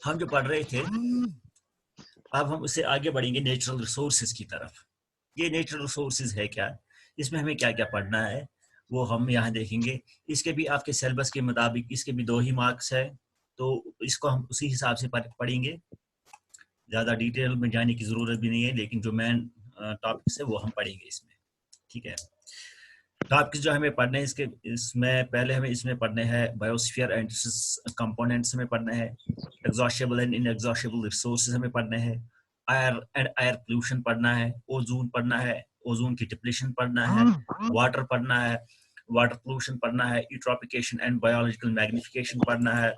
हम जो पढ़ रहे थे, अब हम उससे आगे बढ़ेंगे नेचुरल रिसोर्सेज की तरफ। ये नेचुरल रिसोर्सेज है क्या, इसमें हमें क्या क्या पढ़ना है, वो हम यहाँ देखेंगे। इसके भी आपके सिलेबस के मुताबिक इसके भी 2 ही मार्क्स है, तो इसको हम उसी हिसाब से पढ़ेंगे। ज़्यादा डिटेल में जाने की ज़रूरत भी नहीं है, लेकिन जो मेन टॉपिक्स है वो हम पढ़ेंगे इसमें, ठीक है। टॉपिक्स जो हमें पढ़ने हैं इसमें पहले हमें इसमें पढ़ने हैं बायोस्फीयर एंड कंपोनेंट्स हमें पढ़ने हैं, एग्जॉस्टेबल एंड इनएग्जॉस्टेबल रिसोर्सेज हमें पढ़ने हैं, एयर एंड एयर पोल्यूशन पढ़ना है, ओजोन पढ़ना है, ओजोन की डिप्लीशन पढ़ना है, वाटर पढ़ना है, वाटर पोल्यूशन पढ़ना है, यूट्रोफिकेशन एंड बायोलॉजिकल मैग्निफिकेशन पढ़ना है,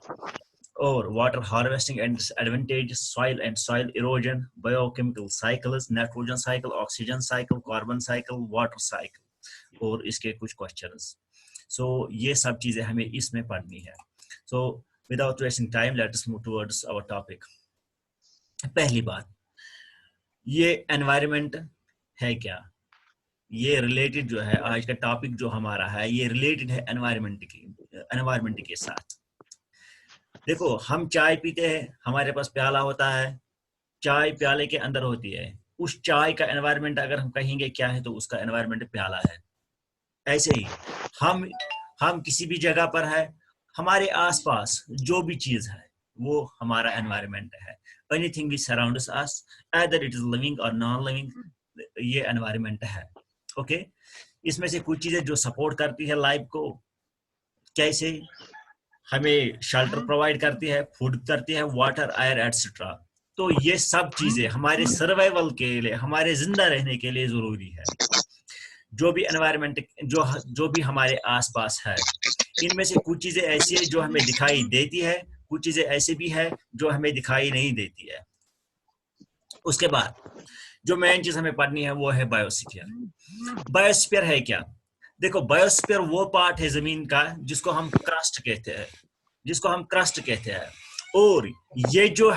और water harvesting and advantage, soil and soil erosion, biochemical cycles, nitrogen cycle, oxygen cycle, carbon cycle, water cycle, और इसके कुछ क्वेश्चंस। सो ये सब चीजें हमें इसमें पढ़नी है। So without wasting time let us move towards our topic. पहली बात, ये एनवायरनमेंट है क्या, ये रिलेटेड जो है आज का टॉपिक जो हमारा है ये रिलेटेड है एनवायरनमेंट के साथ। देखो, हम चाय पीते हैं, हमारे पास प्याला होता है, चाय प्याले के अंदर होती है, उस चाय का एनवायरनमेंट अगर हम कहेंगे क्या है तो उसका एनवायरनमेंट प्याला है। ऐसे ही हम किसी भी जगह पर है, हमारे आसपास जो भी चीज है वो हमारा एनवायरनमेंट है। Anything which surrounds us, either it is living और नॉन लिविंग, ये एनवायरनमेंट है। ओके, इसमें से कुछ चीजें जो सपोर्ट करती है लाइफ को, कैसे हमें शेल्टर प्रोवाइड करती है, फूड करती है, वाटर, एयर एटसेट्रा। तो ये सब चीजें हमारे सर्वाइवल के लिए, हमारे जिंदा रहने के लिए जरूरी है। जो भी एनवायरनमेंट जो भी हमारे आसपास है, इनमें से कुछ चीजें ऐसी है जो हमें दिखाई देती है, कुछ चीजें ऐसी भी है जो हमें दिखाई नहीं देती है। उसके बाद जो मेन चीज हमें पढ़नी है वो है बायोस्फीयर। बायोस्फीयर है क्या? देखो, बायोस्फीयर वो पार्ट है जमीन का जिसको हम क्रस्ट कहते हैं, और ये जो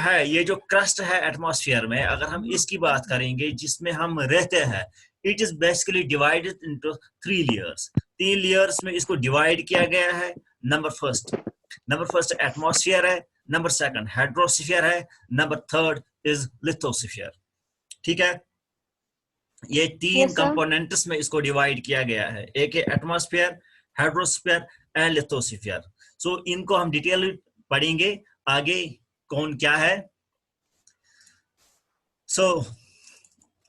क्रस्ट है एटमॉस्फेयर में, अगर हम इसकी बात करेंगे जिसमें हम रहते हैं, it is basically divided into 3 layers. 3 layers में इसको डिवाइड किया गया है। नंबर फर्स्ट एटमॉस्फेयर है, नंबर सेकंड हाइड्रोस्फीयर है, नंबर थर्ड इज लिथोस्फीयर। ठीक है, ये 3 कंपोनेंट्स में इसको डिवाइड किया गया है। एक है एटमॉस्फेयर, हाइड्रोस्फीयर एंड लिथोस्फीयर। सो इनको हम डिटेल पढ़ेंगे आगे कौन क्या है। सो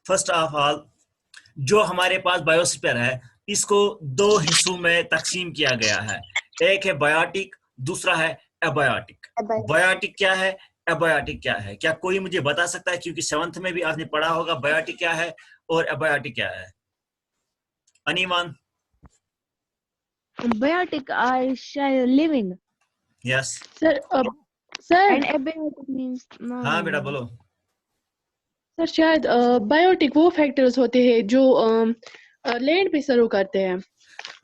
फर्स्ट ऑफ ऑल, जो हमारे पास बायोस्फीयर है इसको 2 हिस्सों में तकसीम किया गया है। एक है बायोटिक, दूसरा है एबायोटिक। बायोटिक क्या है, एबायोटिक क्या है? क्या कोई मुझे बता सकता है? क्योंकि 7th में भी आपने पढ़ा होगा बायोटिक क्या है और एबायोटिक क्या है। अनीमान? Biotic are living. Yes sir And abiotic means हाँ बेटा बोलो। सर शायद बायोटिक वो फैक्टर्स होते हैं जो लैंड पे सर्व करते हैं।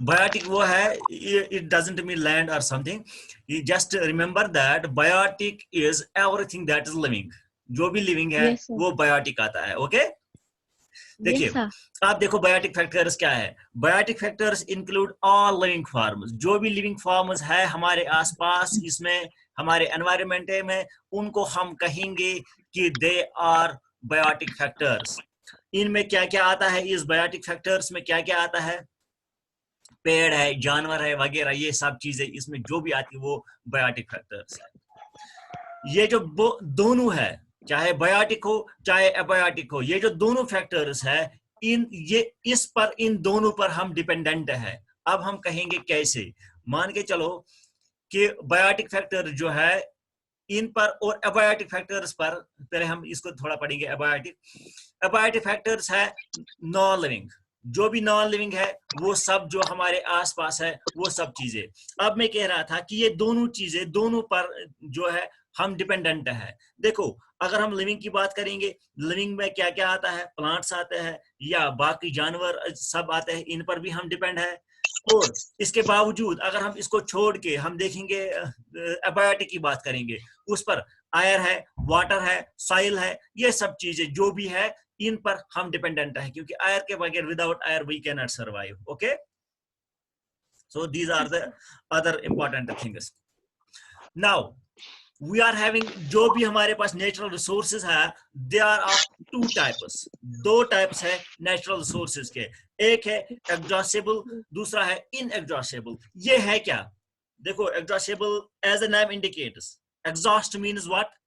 बायोटिक वो है, it doesn't mean land or something, you just remember that biotic is everything that is living। जो भी लिविंग है Yes, sir. वो बायोटिक आता है। ओके, देखिए Yes, sir. आप देखो बायोटिक फैक्टर्स क्या है। Biotic factors include all living forms. जो भी लिविंग फॉर्म्स है हमारे आसपास, इसमें हमारे एनवायरनमेंट में, उनको हम कहेंगे कि दे आर बायोटिक फैक्टर्स। इनमें क्या क्या आता है, इस बायोटिक फैक्टर्स में क्या क्या आता है? पेड़ है, जानवर है वगैरह, ये सब चीजें इसमें जो भी आती है वो बायोटिक फैक्टर्स है। ये जो दोनों है, चाहे बायोटिक हो चाहे एबायोटिक हो, ये जो दोनों फैक्टर्स है, इन दोनों पर हम डिपेंडेंट है। अब हम कहेंगे कैसे। मान के चलो कि बायोटिक फैक्टर जो है इन पर और एबायोटिक फैक्टर्स पर, पहले हम इसको थोड़ा पढ़ेंगे। एबायोटिक फैक्टर्स है नॉन लिविंग। जो भी नॉन लिविंग है वो सब जो हमारे आसपास है वो सब चीजें। अब मैं कह रहा था कि ये दोनों चीजें, दोनों पर जो है हम डिपेंडेंट है। देखो, अगर हम लिविंग की बात करेंगे, लिविंग में क्या क्या आता है? प्लांट्स आते हैं या बाकी जानवर सब आते हैं, इन पर भी हम डिपेंड है। और इसके बावजूद अगर हम इसको छोड़ के हम देखेंगे एबायोटिक की बात करेंगे, उस पर एयर है, वाटर है, सॉइल है, ये सब चीजें जो भी है इन पर हम डिपेंडेंट है, क्योंकि एयर के बगैर, without air we can not survive. Okay, so these are the other important things. Now we are having, जो भी हमारे पास नेचुरल रिसोर्सेज है, they are of two types, दो टाइप्स है नेचुरल रिसोर्सेज के, एक है एग्जॉस्टेबल, दूसरा है इनएग्जॉस्टेबल। ये है क्या? देखो, exhaustible as the name indicates, exhaust means what?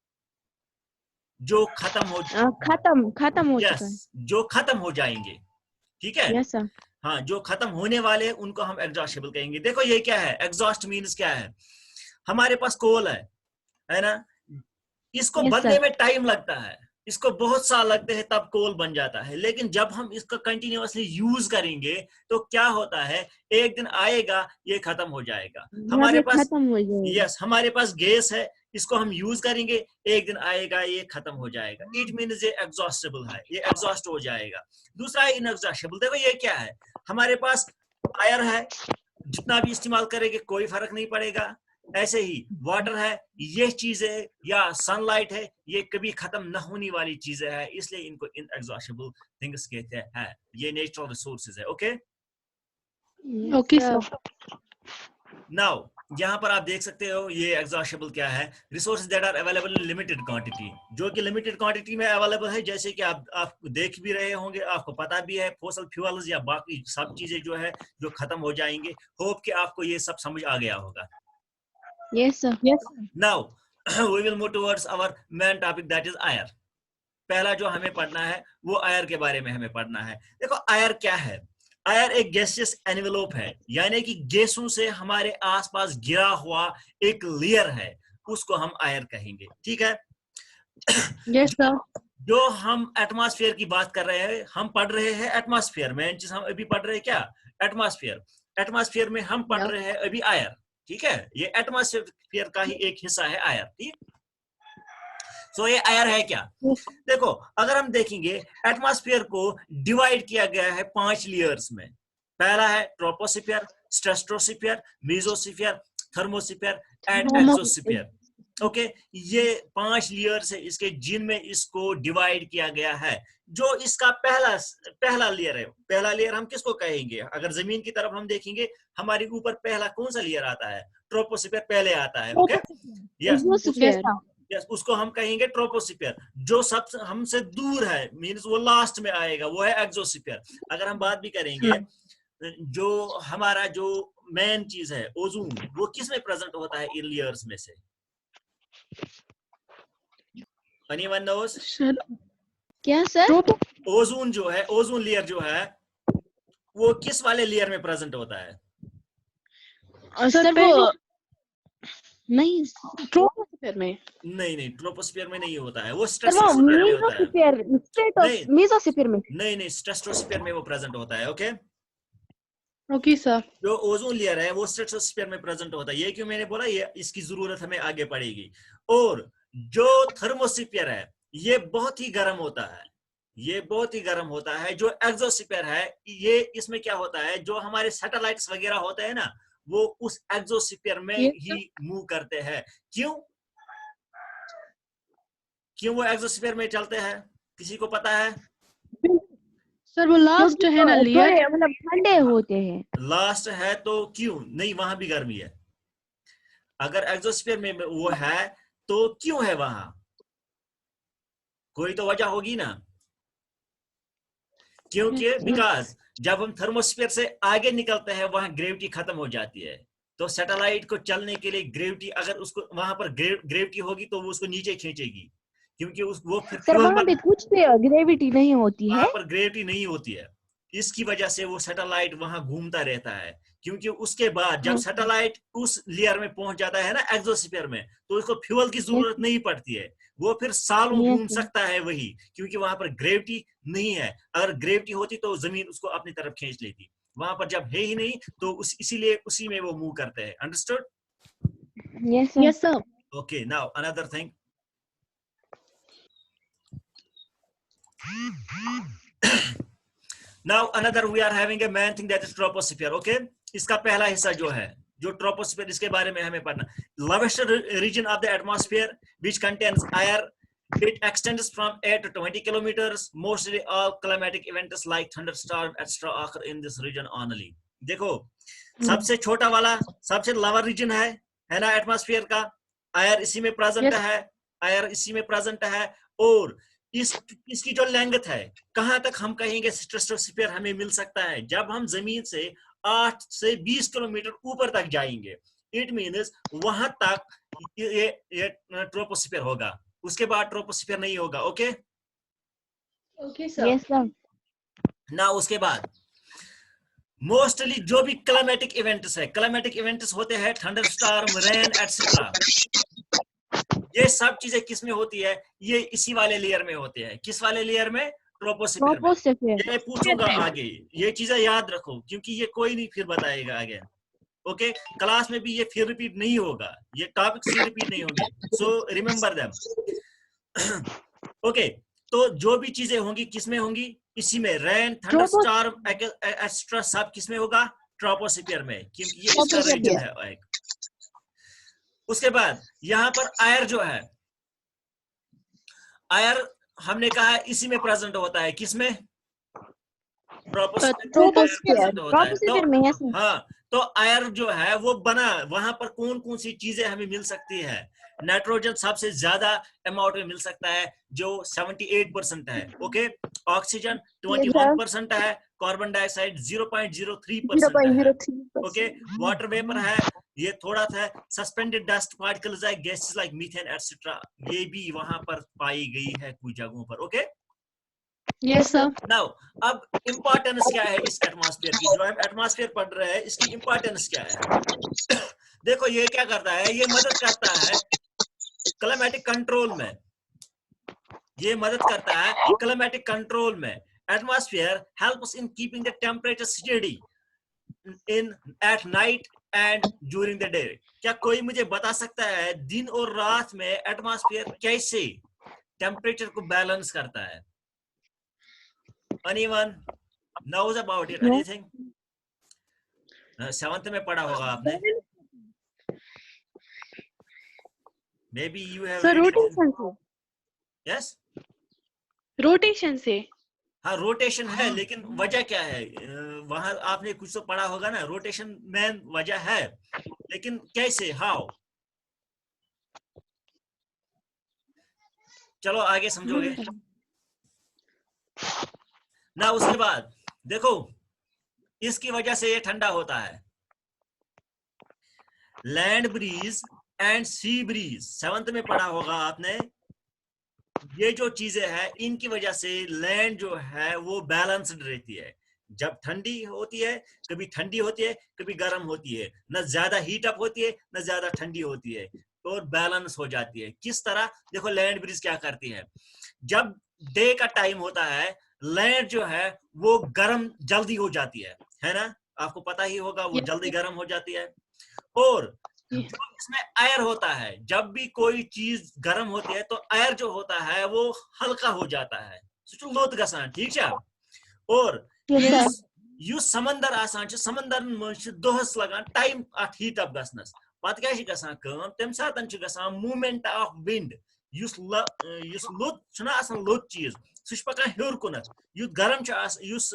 जो खत्म हो, खत्म हो चुका है। यस, जो खत्म हो जाएंगे, ठीक है। Yes sir. हाँ, जो खत्म होने वाले हैं उनको हम एग्जॉस्टेबल कहेंगे। देखो ये क्या है, एग्जॉस्ट मींस क्या है? हमारे पास कोल है ना, इसको Yes, बनने sir. में टाइम लगता है, इसको बहुत साल लगते हैं तब कोल बन जाता है, लेकिन जब हम इसका कंटिन्यूअसली यूज करेंगे तो क्या होता है, एक दिन आएगा ये खत्म हो जाएगा। हमारे पास, खत्म हो जाएगा। यस, हमारे पास गैस है, इसको हम यूज करेंगे, एक दिन आएगा ये खत्म हो जाएगा। इट मीन्स ये एग्जॉस्टेबल है, ये एग्जॉस्ट हो जाएगा। दूसरा है इनएग्जॉस्टेबल। देखो ये क्या है, हमारे पास फायर है, जितना भी इस्तेमाल करेंगे कोई फर्क नहीं पड़ेगा। ऐसे ही वाटर है, ये चीजें या सनलाइट है, ये कभी खत्म न होने वाली चीजें हैं, इसलिए इनको इनएग्जॉस्टेबल थिंग्स कहते हैं। ये नेचुरल रिसोर्सेज है। Okay okay sir. नाउ यहाँ पर आप देख सकते हो ये एग्जॉस्टेबल क्या है, resources that are available in limited quantity, जो कि लिमिटेड क्वांटिटी में अवेलेबल है। जैसे कि आप देख भी रहे होंगे, आपको पता भी है, फॉसिल फ्यूल्स या बाकी सब चीजें जो है जो खत्म हो जाएंगे। होप कि आपको ये सब समझ आ गया होगा। Yes, sir. Yes Now we will move towards our main topic, that is air. पहला जो हमें पढ़ना है वो एयर के बारे में हमें पढ़ना है। देखो एयर क्या है, एयर एक गैसियस एनवेलोप है, यानी कि गैसों से हमारे आसपास घिरा हुआ एक लेयर है, उसको हम एयर कहेंगे, ठीक है। Yes sir. जो हम एटमॉस्फेयर की बात कर रहे हैं, हम पढ़ रहे हैं एटमॉस्फेयर, मेन चीज हम अभी पढ़ रहे हैं क्या, एटमॉस्फेयर। एटमॉस्फेयर में हम पढ़ रहे हैं अभी एयर, ठीक है। ये एटमॉस्फेयर का ही एक हिस्सा है एयर, ठीक। सो ये एयर है क्या, देखो अगर हम देखेंगे एटमॉस्फेयर को डिवाइड किया गया है 5 लेयर्स में। पहला है troposphere, stratosphere, mesosphere, thermosphere and exosphere. Okay, ये 5 लेयर्स है इसके, जिनमें इसको डिवाइड किया गया है। जो इसका पहला लेयर है, पहला लेयर हम किसको कहेंगे, अगर जमीन की तरफ हम देखेंगे हमारे ऊपर पहला कौन सा लेयर आता है, ट्रोपोस्फीयर पहले आता है। ओके, यस, उसको हम कहेंगे ट्रोपोस्फीयर। जो सबसे हमसे दूर है, मींस वो लास्ट में आएगा, वो है एक्सोस्फीयर। अगर हम बात भी करेंगे, जो हमारा जो मेन चीज है ओजोन, वो किस में प्रेजेंट होता है इन लेयर्स में से, एनीवन नोस? क्या सर? ओजोन जो है, ओजोन लेयर जो है, वो किस वाले लेयर में प्रेजेंट होता है? सर वो नहीं, ट्रोपोस्फीयर में नहीं, ट्रोपोस्फीयर में नहीं होता है, वो स्ट्रेटोस्फीयर में होता है। मेसोस्फीयर में नहीं, स्ट्रेटोस्फीयर में वो प्रेजेंट होता है। Okay, okay sir. जो ओजोन लेयर है वो स्ट्रेटोस्फीयर में प्रेजेंट होता है। ये क्यों मैंने बोला, ये इसकी जरूरत हमें आगे पड़ेगी। और जो थर्मोस्फीयर है ये बहुत ही गर्म होता है, ये बहुत ही गर्म होता है। जो एक्सोस्फीयर है, ये इसमें क्या होता है, जो हमारे सैटेलाइट्स वगैरह होते हैं ना, वो उस एक्सोस्फीयर में ही मूव करते हैं। क्यों वो एक्सोस्फीयर में चलते हैं, किसी को पता है? सर वो लास्ट जो है ना लेयर, मतलब ठंडे होते हैं। लास्ट है तो क्यों नहीं, वहां भी गर्मी है। अगर एक्सोस्फीयर में वो है तो क्यों है वहां, कोई तो वजह होगी ना। क्योंकि बिकॉज जब हम थर्मोस्फीयर से आगे निकलते हैं वहां ग्रेविटी खत्म हो जाती है, तो सैटेलाइट को चलने के लिए ग्रेविटी, अगर उसको वहां पर ग्रेविटी होगी तो वो उसको नीचे खींचेगी, क्योंकि वो फिर सर वहां पे कुछ पे ग्रेविटी नहीं होती है, वहां पर ग्रेविटी नहीं होती है। इसकी वजह से वो सैटेलाइट वहां घूमता रहता है, क्योंकि उसके बाद जब सैटेलाइट उस लेयर में पहुंच जाता है ना एक्सोस्फीयर में, तो उसको फ्यूल की जरूरत नहीं पड़ती है, वो फिर सालों घूम सकता है वही, क्योंकि वहां पर ग्रेविटी नहीं है। अगर ग्रेविटी होती तो जमीन उसको अपनी तरफ खींच लेती, वहां पर जब है ही नहीं तो इसीलिए उसी में वो मूव करते हैं। Understood? Yes sir. Okay, now another thing, now another we are having a main thing, that is troposphere. Okay, इसका पहला हिस्सा जो है, जो ट्रोपोस्फीयर, इसके बारे में हमें पढ़ना। lowest region of the atmosphere which contains air, it extends from 8 to 20 kilometers. Mostly all climatic events like thunderstorm etc occur in this region only. देखो सबसे छोटा वाला, सबसे लोअर रीजन है ना एटमॉस्फेयर का, एयर इसी में प्रेजेंट है, एयर इसी में प्रेजेंट है, और इसकी जो लेंथ है, कहां तक हम कहेंगे स्ट्रेटोस्फीयर हमें मिल सकता है, जब हम जमीन से 8 से 20 किलोमीटर ऊपर तक जाएंगे, इट मीन्स वहां तक ये ट्रोपोस्फीयर होगा, उसके बाद ट्रोपोस्फीयर नहीं होगा। Okay okay sir. Yes sir. ना उसके बाद मोस्टली जो भी क्लाइमेटिक इवेंट्स है, क्लाइमेटिक इवेंट्स होते हैं थंडर स्टॉर्म, रेन एटसेट्रा, ये सब चीजें किस में होती है, ये इसी वाले लेयर में होते हैं। किस वाले लेयर में? ट्रोपोस्फीयर में। ट्रोपोस्फीयर। ये पूछूंगा आगे, ये चीजें याद रखो क्योंकि ये कोई नहीं फिर बताएगा आगे। ओके क्लास में भी ये फिर रिपीट नहीं होगा, ये टॉपिक फिर रिपीट नहीं होंगे, सो रिमेंबर देम। ओके तो जो भी चीजें होंगी किस में होंगी, इसी में, रेन, थंडर स्टॉर्म एक्स्ट्रा सब किस में होगा? ट्रोपोस्फीयर में, क्योंकि ये इसका रीजन है एक। उसके बाद यहाँ पर एयर जो है, एयर हमने कहा इसी में प्रेजेंट होता है, किसमें? ट्रोपोस्फीयर में। हाँ तो एयर जो है वो बना, वहां पर कौन कौन सी चीजें हमें मिल सकती है? नाइट्रोजन सबसे ज्यादा अमाउंट में मिल सकता है जो 78% है। ओके ऑक्सीजन 21% है, कार्बन डाइऑक्साइड 0.03% है। ओके वाटर वेपर है, ये थोड़ा था, सस्पेंडेड डस्ट पार्टिकल्स है, गैसेस लाइक मीथेन एटसेट्रा, ये भी वहां पर पाई गई है कुछ जगहों पर। Okay yes sir. नाउ अब इंपॉर्टेंस क्या है इस एटमॉस्फेयर की, जो हम एटमॉस्फेयर पढ़ रहे हैं इसकी इंपॉर्टेंस क्या है? देखो ये क्या करता है, ये मदद करता है क्लाइमेटिक कंट्रोल में, ये मदद करता है क्लाइमेटिक कंट्रोल में। Atmosphere helps in keeping the temperature steady in at night and during the day. क्या कोई मुझे बता सकता है दिन और रात में एटमॉस्फेयर कैसे टेम्परेचर को बैलेंस करता है? Anyone knows about it? Anything? 7th में पढ़ा होगा आपने, maybe you have sir read it. Rotation से। Yes? रोटेशन से। हाँ रोटेशन है, लेकिन वजह क्या है? वहां आपने कुछ तो पढ़ा होगा ना, रोटेशन में वजह है, लेकिन कैसे, हाउ? चलो आगे समझोगे ना। उसके बाद देखो इसकी वजह से ये ठंडा होता है, land breeze and sea breeze, 7th में पढ़ा होगा आपने। ये जो चीजें हैं इनकी वजह से लैंड जो है वो बैलेंस्ड रहती है। जब ठंडी होती है, कभी ठंडी होती है कभी गर्म होती है, न ज्यादा हीट अप होती है न ज्यादा ठंडी होती है, और बैलेंस हो जाती है। किस तरह? देखो लैंड ब्रीज क्या करती है, जब डे का टाइम होता है लैंड जो है वो गर्म जल्दी हो जाती है ना, आपको पता ही होगा, वो जल्दी गर्म हो जाती है। और जो इसमें एयर होता है, जब भी कोई चीज गर्म होती है तो एयर जो होता है वो हल्का हो जाता है, लोत गसान, ठीक है। और युस समंदर आसान छ, समंदर में दोहस लगान टाइम अथ हीट अप गसनस, पत क्या छ गसान काम, तम सातन छ गसान मूवमेंट ऑफ विंड, युस लोत छना आसान लोत चीज सु छ पकान हेर कुनत, युत गरम छ आस, युस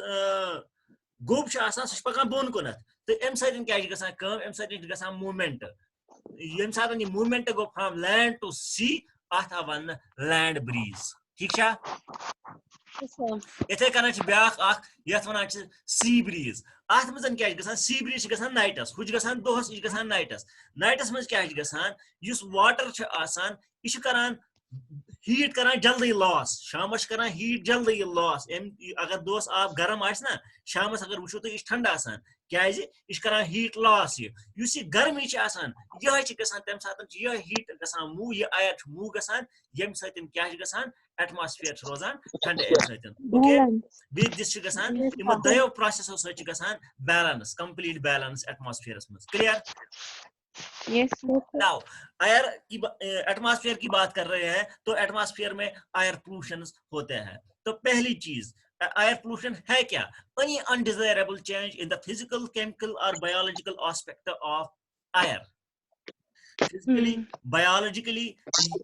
गोब छ आसान सु छ पकान बोन कुनत, तो एम साइडन क्या छ गसान काम, एम साइडन छ गसान मूवमेंट, यम सातन ये movement go from land to sea, अथ वन लैंड ब्रीज, ठीक छा। इथे कना छ ब्याख अख यथ वनान छ सी ब्रीज, अथ मजन क्या छ गसान, सी ब्रीज छ गसान नाइटस, हुज गसान दोहस, इज गसान नाइटस। नाइटस मज क्या छ गसान, युस वाटर छ आसान इश करान हीट करान जल्दी लॉस, शामस करान हीट जल्दी लॉस। अगर दोस आप गर्म आस ना, शामस अगर वुचो तो इस ठंडा आसान, क्या इस करान हीट लॉस। युस ये गर्मी छ आसान, यह छ गसान तम सातन यह हीट गसान मूव, ये आयर छ मूव गसान, यम सतन क्या छ गसान, एटमॉस्फेयर छ रोजान ठंडे एम सतन। ओके बे दिस छ गसान इम दयो प्रोसेसो स छ गसान बैलेंस, कंप्लीट बैलेंस एटमॉस्फेयरस में। क्लियर? यस नाउ एयर की, एटमॉस्फेयर की बात कर रहे हैं तो एटमॉस्फेयर में एयर पोल्यूशन होते हैं। तो पहली चीज एयर पोल्यूशन है क्या? Any undesirable change in the physical, chemical और biological aspect of air. Physically, biologically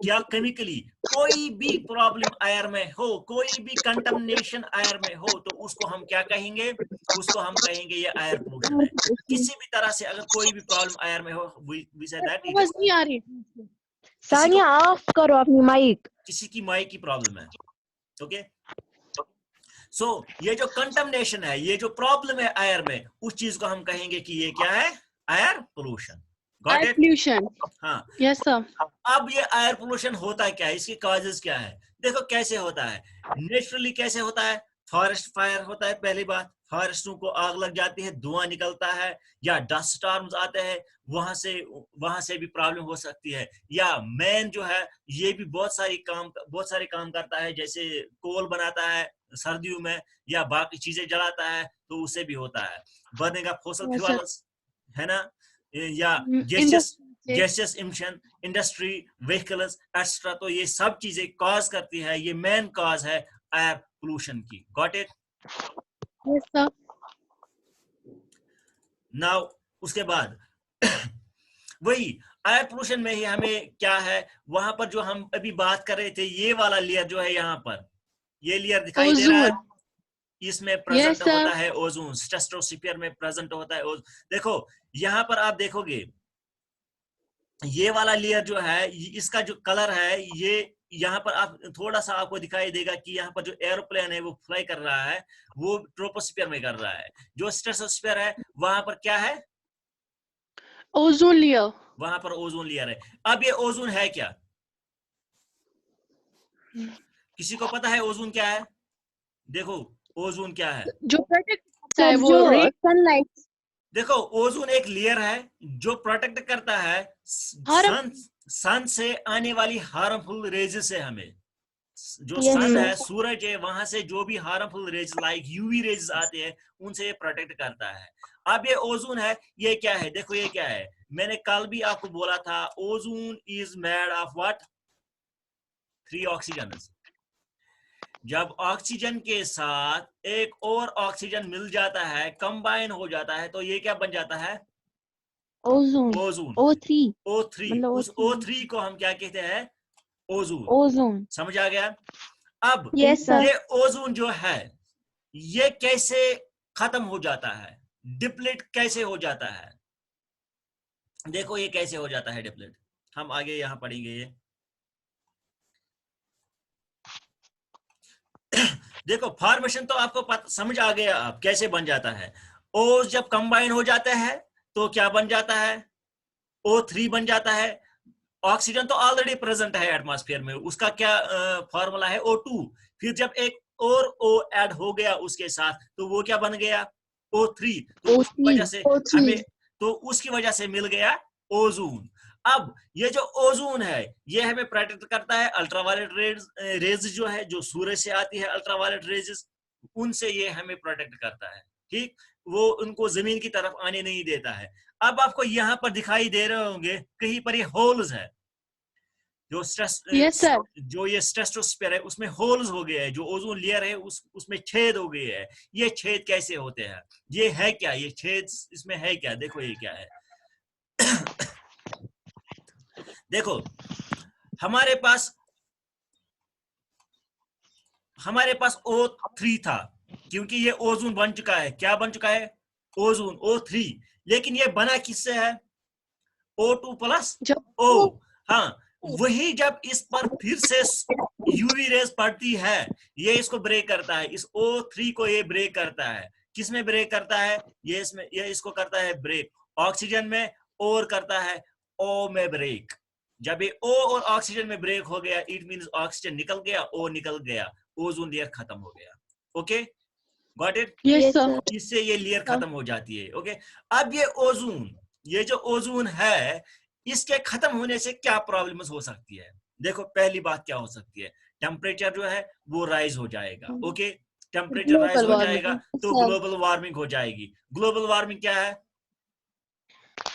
या केमिकली कोई भी प्रॉब्लम एयर में हो, कोई भी कंटामिनेशन एयर में हो, तो उसको हम क्या कहेंगे? उसको हम कहेंगे ये एयर पोल्यूशन है। किसी भी तरह से अगर कोई भी प्रॉब्लम एयर में हो, we say that it is, नहीं आ रही। सानिया ऑफ करो अपनी माइक। किसी की माइक की प्रॉब्लम है। ओके, सो ये जो कंटमनेशन है, ये जो प्रॉब्लम है एयर में, उस चीज को हम कहेंगे कि ये क्या है, air pollution. Got air it? Pollution. हाँ। Yes sir. अब ये एयर पोल्यूशन होता क्या है, इसकी कॉजेज क्या है? देखो कैसे होता है, नेचुरली कैसे होता है। फॉरेस्ट फायर होता है, पहली बात, फॉरेस्टों को आग लग जाती है, धुआं निकलता है, या डस्ट स्टॉर्म्स आते हैं, वहां से भी प्रॉब्लम हो सकती है। या मैन जो है ये भी बहुत सारे काम करता है, जैसे कोल बनाता है सर्दियों में, या बाकी चीजें जलाता है, तो उससे भी होता है। Burning of fossil yes sir. Fuels, है ना, या industry. Gases emission, industry, vehicles extra, तो ये सब चीजें कॉज करती है, ये मेन कॉज है एयर पोल्यूशन की। Got it? Yes sir. Now उसके बाद वही एयर पोल्यूशन में ही हमें क्या है, वहां पर जो हम अभी बात कर रहे थे, ये वाला लेयर जो है, यहाँ पर ये लेयर दिखाई दे रहा है, ओजोन। इसमें प्रेजेंट यस सर। होता है ओजोन, स्ट्रेटोस्फीयर में प्रेजेंट होता है देखो यहाँ पर आप देखोगे, ये वाला लेयर जो है, इसका जो कलर है, ये यहाँ पर आप थोड़ा सा आपको दिखाई देगा कि यहाँ पर जो एरोप्लेन है वो फ्लाई कर रहा है, वो ट्रोपोस्फीयर में कर रहा है। जो स्ट्रेटोस्फीयर है वहां पर क्या है, ओजोन लेयर। वहां पर ओजोन लेयर है। अब ये ओजोन है क्या, किसी को पता है ओजोन क्या है? देखो ओजोन क्या है, जो प्रोटेक्ट करता है सर वो जो रे। सनलाइट। देखो ओजोन एक लेयर है जो प्रोटेक्ट करता है हार्म। सन से आने वाली हार्मफुल रेज से हमें। जो यस सन सर। है, सूरज है, वहां से जो भी harmful rays like UV rays आते हैं, उनसे ये प्रोटेक्ट करता है। अब ये ओजोन है, ये क्या है, देखो ये क्या है, मैंने कल भी आपको बोला था, ozone is made of what, 3 oxygen. जब ऑक्सीजन के साथ एक और ऑक्सीजन मिल जाता है, कंबाइन हो जाता है, तो ये क्या बन जाता है, ओजोन। ओजोन। O3 O3, मतलब उस O3 को हम क्या कहते हैं, ओजोन। ओजोन। समझ आ गया? अब यस सर। ये ओजोन जो है, ये कैसे खत्म हो जाता है, डिप्लीट कैसे हो जाता है, देखो ये कैसे हो जाता है डिप्लीट, हम आगे यहां पढ़ेंगे ये। देखो फॉर्मेशन तो आपको समझ आ गया, आप कैसे बन जाता है। ओज जब कंबाइन हो जाता है तो क्या बन जाता है, O3 बन जाता है। ऑक्सीजन तो ऑलरेडी प्रेजेंट है एटमॉस्फेयर में, उसका क्या फॉर्मूला है, O2। फिर जब एक और O ऐड हो गया उसके साथ, तो वो क्या बन गया, O3। तो उसकी वजह से हमें, तो उसकी वजह से मिल गया ओजोन। अब ये जो ओजोन है, ये हमें प्रोटेक्ट करता है अल्ट्रावायलेट रेज जो है, जो सूरज से आती है अल्ट्रावायलेट रेजेस, उनसे ये हमें प्रोटेक्ट करता है। ठीक, वो उनको जमीन की तरफ आने नहीं देता है। अब आपको यहाँ पर दिखाई दे रहे होंगे कहीं पर ये होल्स है, जो यस सर। जो ये स्ट्रेटोस्फीयर है उसमें होल्स हो गए हैं, जो ओजोन लेयर है उसमें छेद हो गए हैं। ये छेद कैसे होते हैं, ये है क्या, ये छेद इसमें है क्या, देखो ये क्या है। देखो हमारे पास O3 था, क्योंकि ये ओजोन बन चुका है, क्या बन चुका है, ओजोन O3। लेकिन ये बना किससे है, O2 प्लस O। हाँ, वही जब इस पर फिर से यूवी रेज पड़ती है, ये इसको ब्रेक करता है, इस O3 को ये ब्रेक करता है। किस में ब्रेक करता है, ये इसको करता है ब्रेक ऑक्सीजन में, और करता है O में ब्रेक। जब ये O और ऑक्सीजन में ब्रेक हो गया, इट मींस ऑक्सीजन निकल गया, O निकल गया, ओजोन लेयर खत्म हो गया। Okay, got it? Yes sir. इससे ये लेयर खत्म हो जाती है। ओके, अब ये ओजोन, ये जो ओजोन है, इसके खत्म होने से क्या प्रॉब्लम्स हो सकती है। देखो पहली बात क्या हो सकती है, टेम्परेचर जो है वो राइज हो जाएगा। ओके, टेम्परेचर राइज ग्लोबल हो वार्मिंग। जाएगा तो ग्लोबल वार्मिंग हो जाएगी। ग्लोबल वार्मिंग क्या है,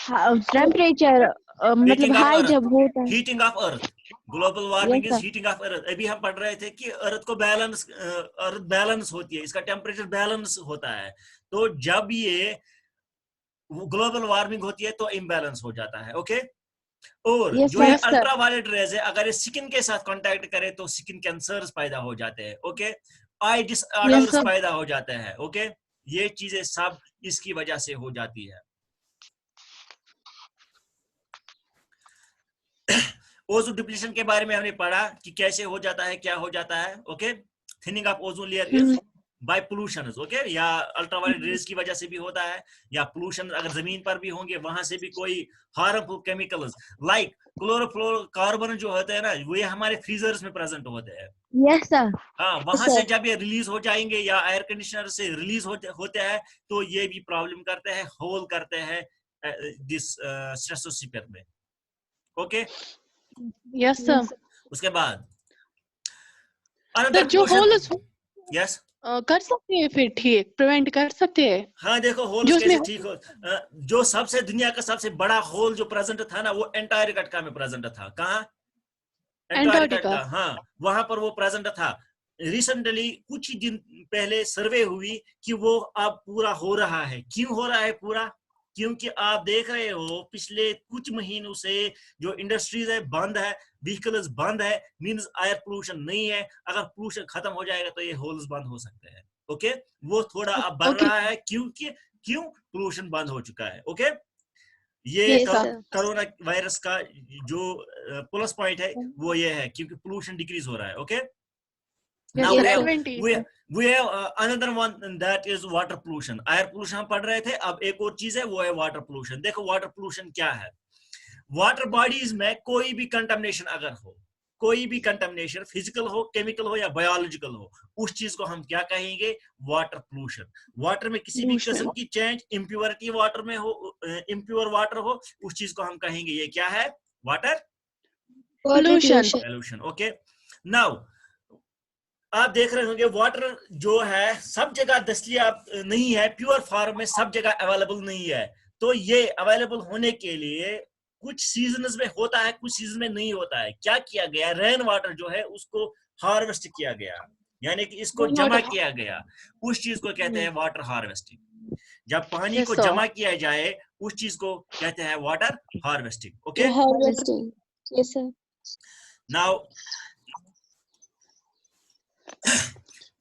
टेम्परेचर मतलब हीटिंग ऑफ हाई अर्थ, जब होता है। Heating of earth. Global yes warming is sir. Heating of earth. अभी हम पढ़ रहे थे कि अर्थ बैलेंस होती है, इसका टेम्परेचर बैलेंस होता है। तो जब ये ग्लोबल वार्मिंग होती है तो इम्बैलेंस हो जाता है। ओके, और यस जो ये सर। अल्ट्रावायलेट रेज है, अगर ये स्किन के साथ कांटेक्ट करे तो स्किन कैंसर्स पैदा हो जाते हैं। ओके, आई यस डिसऑर्डर्स सर। पैदा हो जाते हैं। ओके, ये चीजें सब इसकी वजह से हो जाती है। ओजोन डिप्लीशन के बारे में हमने पढ़ा कि कैसे हो जाता है, क्या हो जाता है. Okay, thinning of ozone layer is by pollution. Okay, या अल्ट्रावायलेट रेज की वजह से भी होता है, या पोल्यूशन अगर जमीन पर भी होंगे वहां से भी कोई हार्मफुल केमिकल्स लाइक क्लोरोफ्लोरोकार्बन जो होते हैं ना, वो ये हमारे फ्रीजर्स में प्रेजेंट होते हैं. Yes, sir. हाँ, वहां sir. से जब ये रिलीज हो जाएंगे या एयर कंडीशनर से रिलीज होते हैं तो ये भी प्रॉब्लम करते हैं, होल करते हैं दिस स्ट्रेटोस्फीयर में. Okay, yes sir. उसके बाद सर अनदर जो होल यस कर सकते हैं फिर ठीक, प्रिवेंट कर सकते हैं. हाँ, देखो होल जो कैसे उसमें ठीक हो. जो सबसे दुनिया का सबसे बड़ा होल जो प्रेजेंट था ना, वो एंटार्क्टिका में प्रेजेंट था. कहाँ? एंटार्क्टिका. हाँ, वहां पर वो प्रेजेंट था. रिसेंटली कुछ ही दिन पहले सर्वे हुई कि वो अब पूरा हो रहा है. क्यों हो रहा है पूरा? क्योंकि आप देख रहे हो पिछले कुछ महीनों से जो इंडस्ट्रीज है बंद है, व्हीकल्स बंद है, मींस एयर पोल्यूशन नहीं है. अगर पोल्यूशन खत्म हो जाएगा तो ये होल्स बंद हो सकते हैं. ओके, वो थोड़ा अब बढ़ ओके. रहा है क्यों पोल्यूशन बंद हो चुका है. ओके, ये Yes, sir. कोरोना वायरस का जो प्लस पॉइंट है वो ये है क्योंकि पोल्यूशन डिक्रीज हो रहा है. Okay, now Yes, we have sir. we have another one, and that is water pollution. air pollution हम पढ़ रहे थे, अब एक और चीज है वो है water pollution. देखो water pollution क्या है. वाटर बॉडीज में कोई भी कंटामिनेशन अगर हो, कोई भी कंटामिनेशन फिजिकल हो, केमिकल हो या बायोलॉजिकल हो, उस चीज को हम क्या कहेंगे? Water pollution. वाटर में किसी भी किस्म की चेंज, इम्प्योरिटी वाटर में हो, इम्प्योर वाटर हो, उस चीज को हम कहेंगे ये क्या है? Water pollution. Pollution. Okay, now आप देख रहे होंगे वाटर जो है सब जगह दस्तयाब नहीं है, प्योर फॉर्म में सब जगह अवेलेबल नहीं है. तो ये अवेलेबल होने के लिए कुछ सीजन्स में होता है, कुछ सीजन में नहीं होता है. क्या किया गया? रेन वाटर जो है उसको हार्वेस्ट किया गया, यानी कि इसको जमा किया गया. उस चीज को कहते हैं वाटर हार्वेस्टिंग. जब पानी को जमा किया जाए उस चीज को कहते हैं water harvesting. Okay, Harvesting. Yes, sir. Now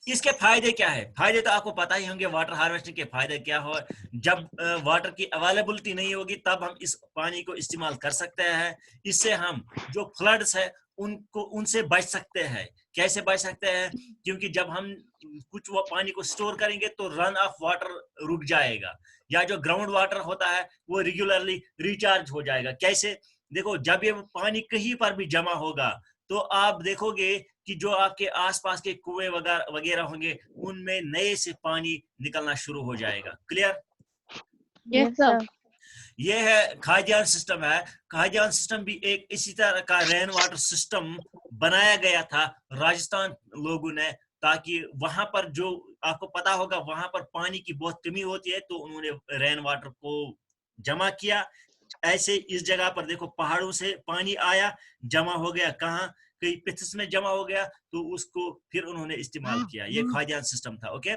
इसके फायदे क्या है? फायदे तो आपको पता ही होंगे. वाटर हार्वेस्टिंग के फायदे क्या हो? जब वाटर की अवेलेबिलिटी नहीं होगी तब हम इस पानी को इस्तेमाल कर सकते हैं. इससे हम जो फ्लड्स है उनसे बच सकते हैं. कैसे बच सकते हैं? क्योंकि जब हम कुछ वो पानी को स्टोर करेंगे तो रन ऑफ वाटर रुक जाएगा, या जो ग्राउंड वाटर होता है वो रेगुलरली रिचार्ज हो जाएगा. कैसे? देखो, जब ये पानी कहीं पर भी जमा होगा तो आप देखोगे कि जो आपके आसपास के कुएं वगैरह होंगे उनमें नए से पानी निकलना शुरू हो जाएगा. क्लियर? Yes sir. ये है खाद्यान्न सिस्टम है. खाद्यान्न सिस्टम भी एक इसी तरह का रेन वाटर सिस्टम बनाया गया था राजस्थान लोगों ने, ताकि वहां पर जो आपको पता होगा वहां पर पानी की बहुत कमी होती है, तो उन्होंने रेन वाटर को जमा किया. ऐसे इस जगह पर देखो पहाड़ों से पानी आया, जमा हो गया कहाँ? कहीं पिथस में जमा हो गया, तो उसको फिर उन्होंने इस्तेमाल किया. ये खाद्यान्न सिस्टम था. ओके,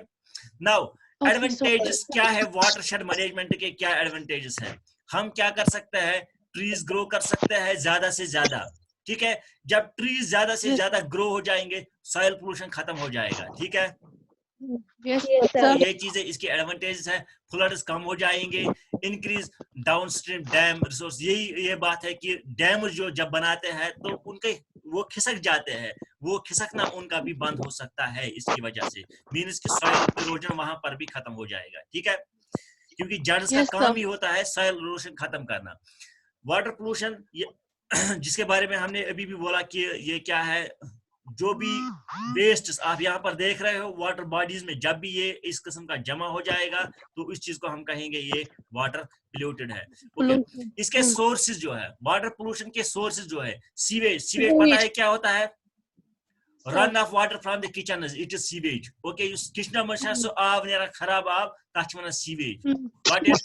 नाउ एडवांटेजेस क्या है? वाटरशेड मैनेजमेंट के क्या एडवांटेजेस है? हम क्या कर सकते हैं? ट्रीज ग्रो कर सकते हैं ज्यादा से ज्यादा. ठीक है, जब ट्रीज ज्यादा से ज्यादा ग्रो हो जाएंगे सॉइल पोल्यूशन खत्म हो जाएगा. ठीक है, यस तो सर. ये चीजें इसके एडवांटेजेस है. फ्लड्स कम हो जाएंगे, इंक्रीज डाउनस्ट्रीम डैम रिसोर्स. यही ये बात है कि डैम जो जब बनाते हैं तो उनके वो खिसक जाते हैं, वो खिसकना उनका भी बंद हो सकता है इसकी वजह से. मींस कि सॉइल इरोजन वहां पर भी खत्म हो जाएगा. ठीक है, क्योंकि जड़ का काम ही होता है सॉइल इरोजन खत्म करना. वाटर पोल्यूशन जिसके बारे में हमने अभी भी बोला कि ये क्या है? जो भी वेस्ट आप यहाँ पर देख रहे हो वाटर बॉडीज में, जब भी ये इस किस्म का जमा हो जाएगा तो इस चीज को हम कहेंगे ये वाटर पोल्यूटेड है. ओके, इसके सोर्सेज जो है, वाटर पोल्यूशन के सोर्सेज जो है, सीवेज पता है क्या होता है? Run off water from the kitchen, it is sewage. Okay, kitchen में सो आब नेरा खराब आब तथ वनान sewage. What is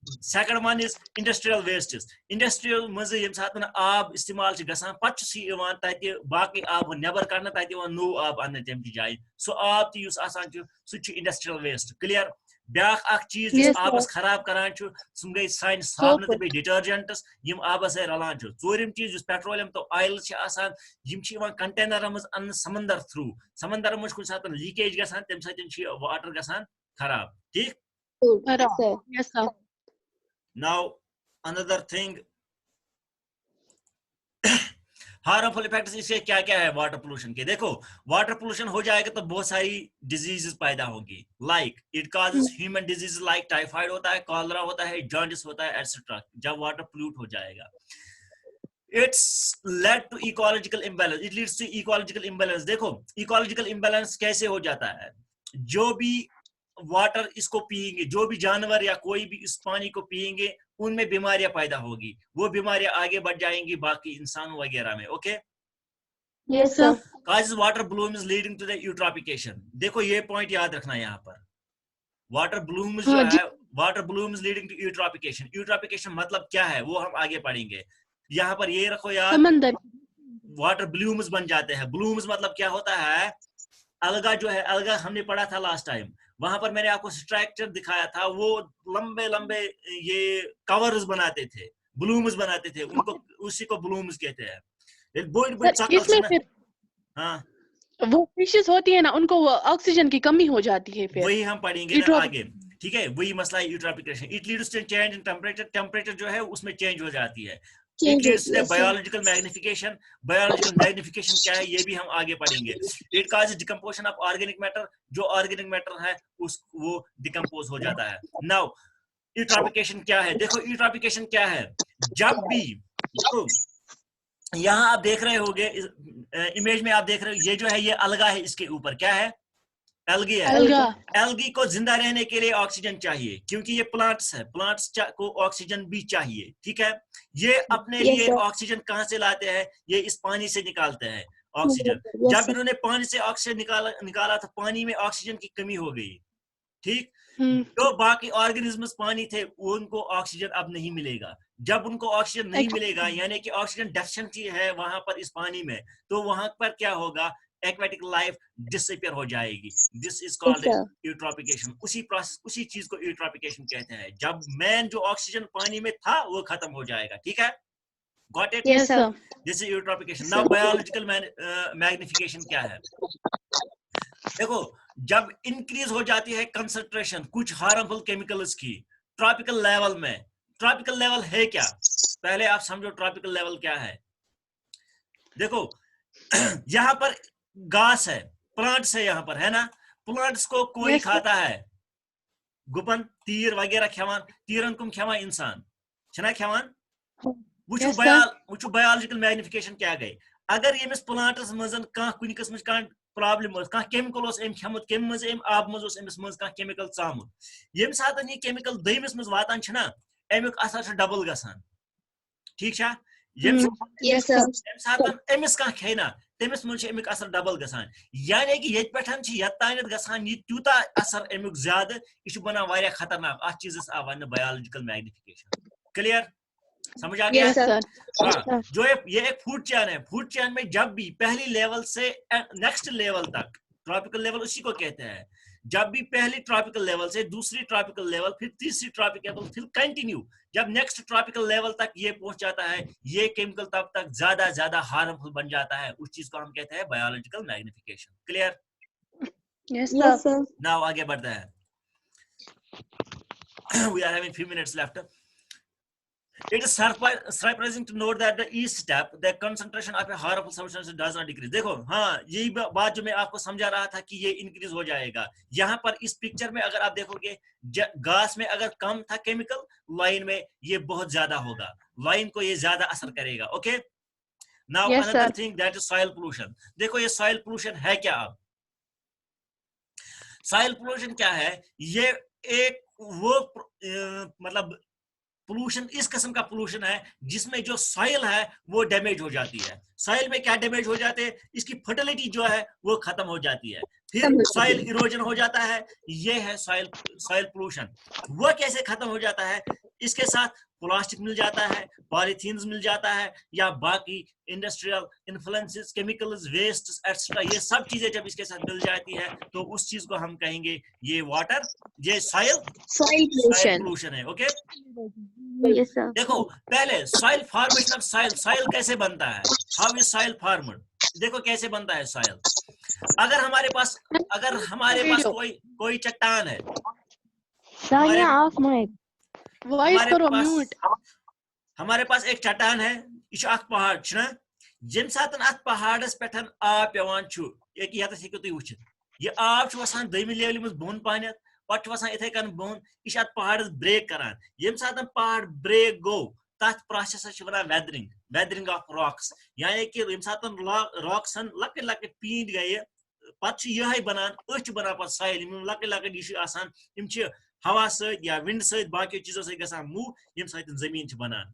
second one is industrial wastes. Industrial मज यम सात आब इस्तेमाल गसान पे तत बाकी आब नेबर कर तत नो आब अन्न तम जाए. सो आब सह इंडस्ट्रियल वेस्ट. क्लियर? ब्याख चीज जिस आबस खराब करान सम गई सान साबन तो डिटर्जेंट्स यम आबस रलान. चोरिम चीज जिस पेट्रोलियम तो ऑयल कंटेनर मज अन्न समंदर थ्रू. समंदर मज कुछ सात लीकेज गसान, तम सत वाटर गसान खराब. ठीक? Yes sir. Now another thing harmful effects इसके क्या क्या है वाटर पोल्यूशन के? देखो, वाटर पोल्यूशन हो जाएगा तो बहुत सारी डिजीजेस पैदा होंगी, like it causes human disease, like typhoid होता है, कॉलरा होता है, जॉन्डिस होता है, एटसेट्रा, जब वाटर पोल्यूट हो जाएगा। It's led to ecological imbalance. It leads to ecological imbalance. देखो ecological imbalance कैसे हो जाता है? जो भी वाटर इसको पिएंगे, जो भी जानवर या कोई भी इस पानी को पिएंगे, उनमें बीमारियां पैदा होगी, वो बीमारियां आगे बढ़ जाएंगी बाकी इंसानों वगैरह में। Okay, Yes, sir. causes water blooms leading to the eutrophication. देखो ये पॉइंट याद रखना यहाँ पर, वाटर ब्लूम्स जो है, water blooms leading to eutrophication. Eutrophication मतलब क्या है वो हम आगे पढ़ेंगे। यहाँ पर ये रखो यार, समंदर, वाटर ब्लूम्स बन जाते हैं। ब्लूम्स मतलब क्या होता है? अलगा जो है, अलगा हमने पढ़ा था लास्ट टाइम, वहां पर मैंने आपको स्ट्रक्चर दिखाया था, वो लंबे लंबे ये कवर्स बनाते थे, ब्लूम्स बनाते थे, उनको उसी को ब्लूम्स कहते हैं। इसमें फिर हाँ, वो फिशेस होती है ना, उनको ऑक्सीजन की कमी हो जाती है, फिर वही हम पढ़ेंगे ना आगे, ठीक है? वही मसला है eutrophication. It leads to change in temperature, temperature जो है उसमें चेंज हो जाती है। It leads to biological magnification. Biological magnification क्या है ये भी हम आगे पढ़ेंगे। It causes decomposition of organic matter, जो ऑर्गेनिक मैटर है उस वो डिकम्पोज हो जाता है। नाउ यूट्रॉफिकेशन क्या है? देखो यूट्रॉफिकेशन क्या है, जब भी देखो यहाँ आप देख रहे होगे, इमेज में आप देख रहे हो, ये जो है ये अलगा है, इसके ऊपर क्या है? एल्गी है। एल्गी को जिंदा रहने के लिए ऑक्सीजन चाहिए, क्योंकि ये प्लांट्स है, प्लांट्स को ऑक्सीजन भी चाहिए, ठीक है? ये अपने लिए ऑक्सीजन कहाँ से लाते हैं? ये इस पानी से निकालते हैं ऑक्सीजन। जब इन्होंने पानी से ऑक्सीजन निकाला तो पानी में ऑक्सीजन की कमी हो गई, ठीक? जो बाकी ऑर्गेनिजम्स पानी थे उनको ऑक्सीजन अब नहीं मिलेगा। जब उनको ऑक्सीजन नहीं मिलेगा, यानी कि ऑक्सीजन डेफिशिएंसी है वहां पर इस पानी में, तो वहां पर क्या होगा? एक्वेटिक लाइफ डिसअपियर हो जाएगी। This is called eutrophication. उसी प्रोसेस, उसी चीज को यूट्रॉफिकेशन कहते हैं। जब मेन जो ऑक्सीजन पानी में था वो खत्म हो जाएगा, ठीक है? Got it? Yes sir. This is eutrophication. Now biological magnification क्या है? देखो, जब इंक्रीज हो जाती है कंसंट्रेशन कुछ हार्मफुल केमिकल्स की ट्रॉपिकल लेवल में। ट्रॉपिकल लेवल है क्या? पहले आप समझो ट्रॉपिकल लेवल क्या है। देखो यहाँ पर घास है, प्लांट्स है यहाँ पर, है ना? प्लांट्स को कोई खाता है, गुपन तीर वगैरह खेवान, तीरन कुम खेवान इंसान छना खेवान। वो बायोलॉजिकल मैग्निफिकेशन क्या गई? अगर यमिस प्लांट्स मजन कहां कुछ किस्म का प्रॉब्लम कहां केमिकल ओस एम खेमुत, केम मज एम आब मज ओस एमिस मज कहां केमिकल चामुत, यम सातन ये केमिकल दयमिस मज वातान छना एमिक असर छ डबल गसान, ठीक छा? यम सातन एमिस कहां खेना तमिस मज एमिक असर डबल गसान, यानी कि ये पेठन छ यतानत गसान ये त्यूता असर एमिक ज्यादा, ये बना वारिया खतरनाक। आ चीजस आ वन बायोलॉजिकल मैग्निफिकेशन। क्लियर? समझ आ गया? हाँ, जो ये एक फूड चेन है। फूड चेन में जब भी पहली लेवल से नेक्स्ट लेवल तक, ट्रॉपिकल लेवल उसी को कहते हैं, जब भी पहली ट्रॉपिकल लेवल से दूसरी ट्रॉपिकल लेवल, फिर तीसरी ट्रॉपिकल लेवल, फिर कंटिन्यू, जब नेक्स्ट ट्रॉपिकल लेवल तक ये पहुंच जाता है, ये केमिकल तब तक ज्यादा हार्मफुल बन जाता है। उस चीज को हम कहते हैं biological magnification. Clear? Yes, sir. Now आगे बढ़ते हैं। We are having few minutes left. It is surprising to note that the each step, the concentration of a harmful substance does not decrease. देखो, हाँ, यही बात जो मैं आपको समझा रहा था कि ये इंक्रीज हो जाएगा। यहाँ पर इस पिक्चर में अगर आप देखोगे, घास में अगर कम था केमिकल, लाइन में ये बहुत ज्यादा होगा, लाइन को ये ज्यादा असर करेगा। Okay, now another thing that is soil pollution. देखो ये सॉइल पोल्यूशन है क्या? अब सॉइल पोल्यूशन क्या है? ये एक वो मतलब पोल्यूशन, इस किस्म का पोल्यूशन है जिसमें जो सॉइल है वो डैमेज हो जाती है। सॉइल में क्या डैमेज हो जाते हैं? इसकी फर्टिलिटी जो है वो खत्म हो जाती है, फिर सॉइल इरोजन हो जाता है। ये है सॉइल पोल्यूशन। वो कैसे खत्म हो जाता है? इसके साथ प्लास्टिक मिल जाता है, पॉलीथीन्स मिल जाता है, या बाकी industrial influences, chemicals, waste etcetera, ये सब चीजें जब इसके साथ मिल जाती है तो उस चीज को हम कहेंगे ये वाटर, ये सॉइल पोल्यूशन है। ओके, देखो पहले सॉइल फॉर्मेशन ऑफ सॉइल कैसे बनता है? How is soil formed? देखो कैसे बनता है सॉइल। अगर हमारे पास कोई चट्टान है, हमारे पास एक चट्टान है, इस पहाड़ छना, जम सात अत पहाड़स पे आब पेवान ये हेको तुम वुचित यह आब वसान दमी लेवल मज बोन पान पे वसान इथे कन बोन यह पहाड़स ब्रेक करान यम सात पहाड़ ब्रेक गो तथ process one weathering weathering of rocks यानी कि यम सात रॉक्सन लकट लकट पींद गए पे यह बनान अच बनान पे सॉइल लकट लकट यह हवा सत या विंड सत बाकी चीजों सत मूव यम सत जमीन बनान